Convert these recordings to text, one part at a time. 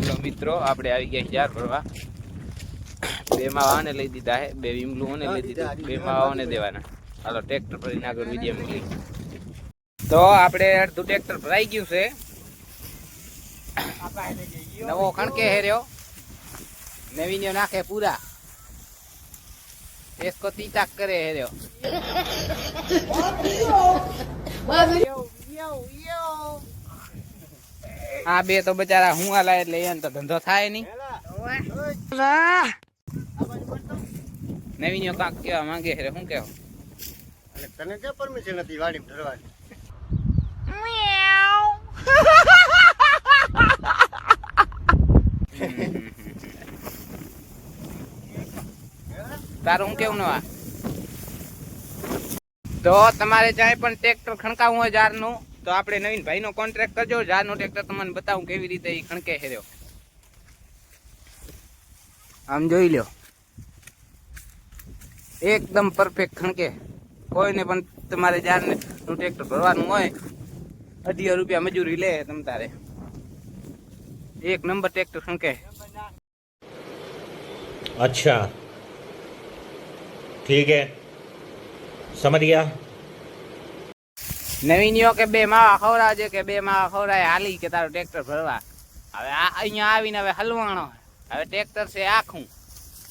Hello મિત્રો, આપણે આવી ગયા જાર ભરવા. બે માવાને લઈ દીધા હે, બે વિમલુઓને લઈ દીધા, બે માવાઓને દેવાના. હાલો ટ્રેક્ટર ભરીને આગળ વિડીયો મોકલી. તો આપણે અડધું ટ્રેક્ટર ભરાઈ ગયું છે. નવો ખણકે હેર્યો, નવીન્યો નાખે પૂરા. इसको तीताक करे हेर्यो. આ બે તો બચારા હું આલા એટલે એને તો ધંધો થાય નહીં. નવીન્યો કાંક કેવા માંગે છે, શું કેવો? તને કે પરમિશન હતી વાડી ધરવાની? તારું હું કેવું નવા? તો તમારે ચાહે પણ ટ્રેક્ટર ખણકાવવું હોય જારનું, તો આપણે નવીન ભાઈનો કોન્ટ્રાક્ટ કરજો. જારનું ટ્રેક્ટર તમને બતાવું કેવી રીતે એ ખણકે છે. આમ જોઈ લ્યો, એકદમ પરફેક્ટ ખણકે. કોઈને પણ તમારે જારનું ટ્રેક્ટર ભરવાનું હોય, 18 રૂપિયા મજૂરી લે તમ તારે. એક નંબર ટ્રેક્ટર ખણકે. अच्छा ठीक है, समझ गया. નવીનીઓ કે બે માવા ખવડાવજે, કે બે માવા ખવડાય હાલી કે તારું ટ્રેક્ટર ભરવા. હવે અહીંયા આવીને હવે હલવાણો, હવે ટ્રેક્ટર છે આખું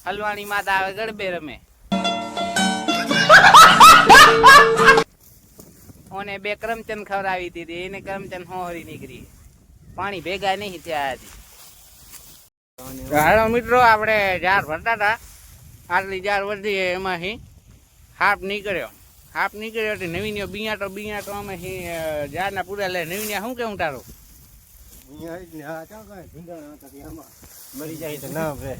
હલવાણી માતા હવે ગરબે રમે. ઓને બે કરમચંદ ખવડાવી દીધી, એને કરમચંદ હોહરી નીકળી, પાણી ભેગા નહીં થયા હતી. હાલો મિત્રો, આપણે જાર ભરતા હતા, આટલી જાર વધી એમાંથી હાફ નીકળ્યો. હાફ નીકળ્યો એટલે નવીન્યો બિયાટો અમે જારના પૂરા લે. નવીન્યા શું કેવું તારું? મરી જાય તો ના રે.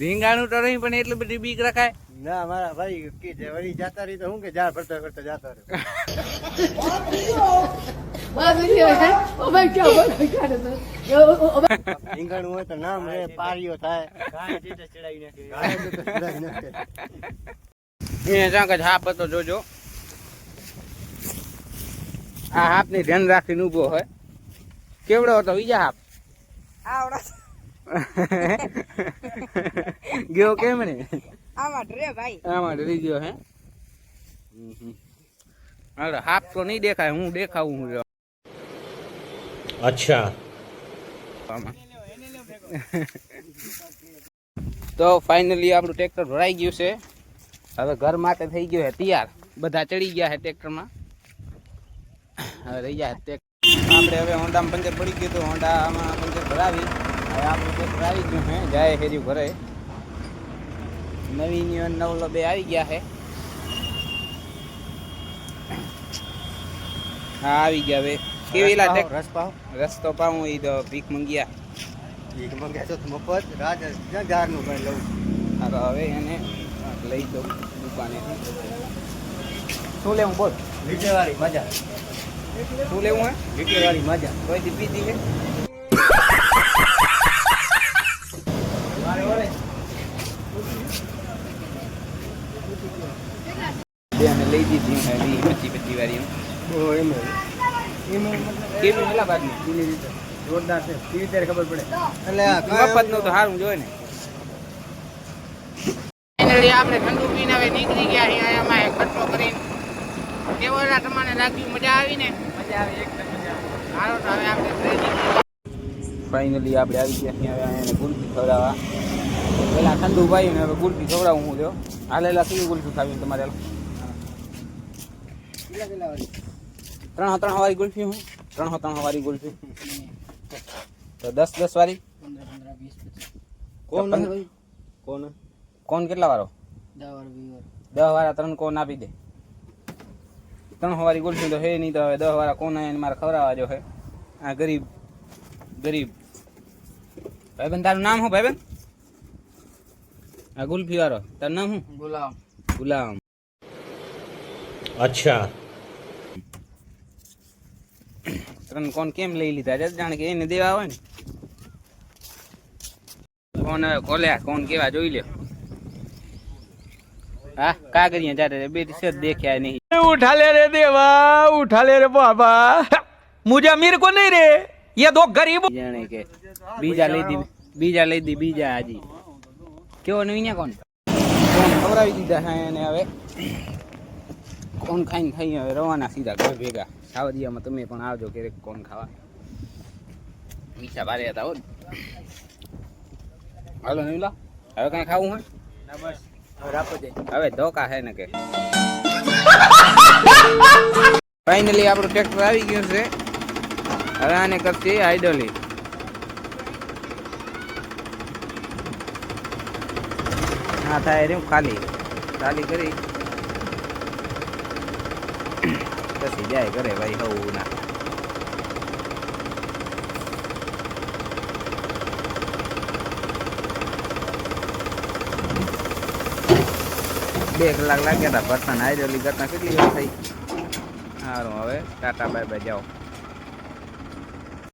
રીંગાણું તો નહીં, પણ એટલી બધી બીક રખાય ના. મારા ભાઈ કે વળી જાતા રહી તો હું કે જાર ભરતા કરતા જાતા રહે. રીંગણું હોય તો નામ રે, પારીઓ થાય. હાપ હતો જોજો. આ હાપ ની ધ્યાન રાખીને ઉભો હોય. કેવડો હતો બીજા હાપ? ગયો કેમ ને? આમાં ડરી ગયો હે. હાપ તો નહીં દેખાય, હું દેખાવું હું. अच्छा તો ફાઇનલી આપણું ટ્રેક્ટર ભરાઈ ગયું છે. હવે ઘર માટે થઈ ગયું છે તૈયાર. બધા ચડી ગયા છે ટ્રેક્ટરમાં. હવે રહી ગયા આપણે. હવે હોન્ડામાં પંચર પડી ગયું તો હોન્ડામાં પંચર ભરાવી. હવે આપણું ટ્રેક્ટર આવી ગયું છે, જાય હેર્યું ઘરે. નવી નવલો બે આવી ગયા છે. હા આવી ગયા. હવે કેવી લાગે રસ્તો પાવું? એ તો ભીખ મંગ્યા. ભીખ મંગ્યા તો મફત રાજ જારનું કઈ લઉં. હવે એને લઈ દઉં દુકાને. શું લેવું બોલ? લીટેવાળી મજા. શું લેવું હે? લીટેવાળી મજા. કોઈથી પીધી છે? બે અમે લઈ દીધી 25 વાળી. કેવી મેલા બાદની જોરદાર છે. કેવી ખબર પડે એટલે મફત નું તો સારું જોઈ ને. ફાઇનલી આપણે ઠંડુ પીને હવે નીકળી ગયા છીએ. એમાં એક ખર્ચો કરીને કેવો તમને લાગ્યું? મજા આવી ને? મજા આવી, એકદમ મજા આવી. સારો તો હવે આપણે ફાઇનલી આપણે આવી ગયા છીએ. હવે એને ગુલફી ખવડાવવા. પેલા ઠંડુ ભાઈ ને હવે ગુલફી ખવડાવું હું લ્યો. હાલેલા કેવી ગુલફી ખાવી તમારે? 3 વાળી ગુલ્ફી. હું 3 વાળી ગુલ્ફી તો 10 વાળી. કોણ કેટલા વાળો? 10 વાળા 3 કોણ આપી દે. 3 વાળી ગુલ્ફી તો હે નહીં, તો હવે 10 વાળા કોણ મારે ખવડાવવા જો હે. આ ગરીબ ભાઈબંધ. તારું નામ શું ભાઈબંધ? આ ગુલ્ફી વાળો તારું નામ શું? ગુલામ. अच्छा 3 કોણ કેમ લઈ લીધા? જાણે કે એને દેવા હોય ને. કોણ હવે ખોલ્યા? કોણ કેવા જોઈ લે. हाँ कागरिया जा रहे बेटी से देखा नहीं। उठा ले रे देवा, उठा ले रे बाबा, मुझे अमीर को नहीं रे, ये दो गरीब जाने के बीजा लई दी बीजा हाजी કેવો નહીં ને કોણ ખવડાવી દીધા છે અને હવે કોણ ખાઈને ખાઈ હવે રવાના સીધા ઘર ભેગા સાવરિયામાં તમે પણ આવજો ક્યારેક કોણ ખાવા મીઠા ભારે હતા હો હાલો નહીં લો હવે કઈ ખાવું હોય ના બસ હવે રાખો દે હવે ધોકા છે ને કે ફાઇનલી આપણું ટ્રેક્ટર આવી ગયું છે હવે આને કરશે આઈડોલી હા થાય રહ્યું ખાલી કરી પછી જાય કરે ભાઈ હવું ના બે કલાક લાગ્યા હતા પર્સન આઈડોલી કરતા કેટલી વાર થઈ સારું હવે ટાટા બાય બાય જાઓ